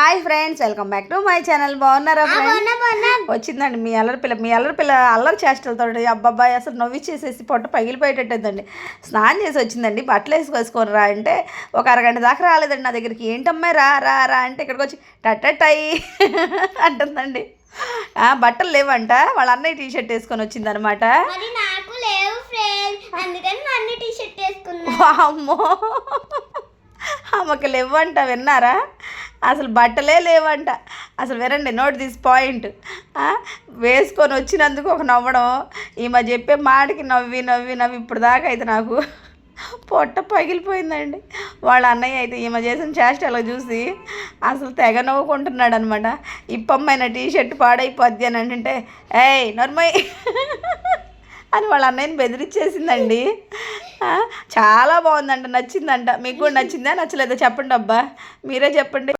Hi friends, welcome back to my channel. బాగున్నారా friends? వచ్చిందండి మీ అల్లరి పిల్ల అల్లరి చేష్టలతో. అబ్బాబ్బాయి అసలు నవ్విచ్చేసేసి పొట్ట పగిలిపోయేటట్టుందండి. స్నానం చేసి వచ్చిందండి. బట్టలు వేసుకొని రా అంటే ఒక అరగంట దాకా రాలేదండి నా దగ్గరికి. ఏంటమ్మాయి రా రా రా అంటే ఇక్కడికి వచ్చి టట్టటాయి అంటుందండి. బట్టలు లేవంట, వాళ్ళ అన్నయ్య టీషర్ట్ వేసుకొని వచ్చింది అనమాట. అమ్మో, ఆమెకు లేవంట. విన్నారా? అసలు బట్టలే లేవంట. అసలు వినండి, నోట్ దిస్ పాయింట్. వేసుకొని వచ్చినందుకు ఒక నవ్వడం, ఈమె చెప్పే మాటకి నవ్వి నవ్వి నవ్వి ఇప్పుడు దాకా అయితే నాకు పొట్ట పగిలిపోయిందండి. వాళ్ళ అన్నయ్య అయితే ఈమె చేసిన చేష్టలు చూసి అసలు తెగ నవ్వుకుంటున్నాడు అనమాట. ఇప్పమ్మైన టీషర్ట్ పాడైపోద్ది అని అంటే ఏయ్ నర్మయ్ అని వాళ్ళ అన్నయ్యని బెదిరించేసిందండి. చాలా బాగుందంట, నచ్చిందంట. మీకు కూడా నచ్చిందా నచ్చలేదా చెప్పండి అబ్బా, మీరే చెప్పండి.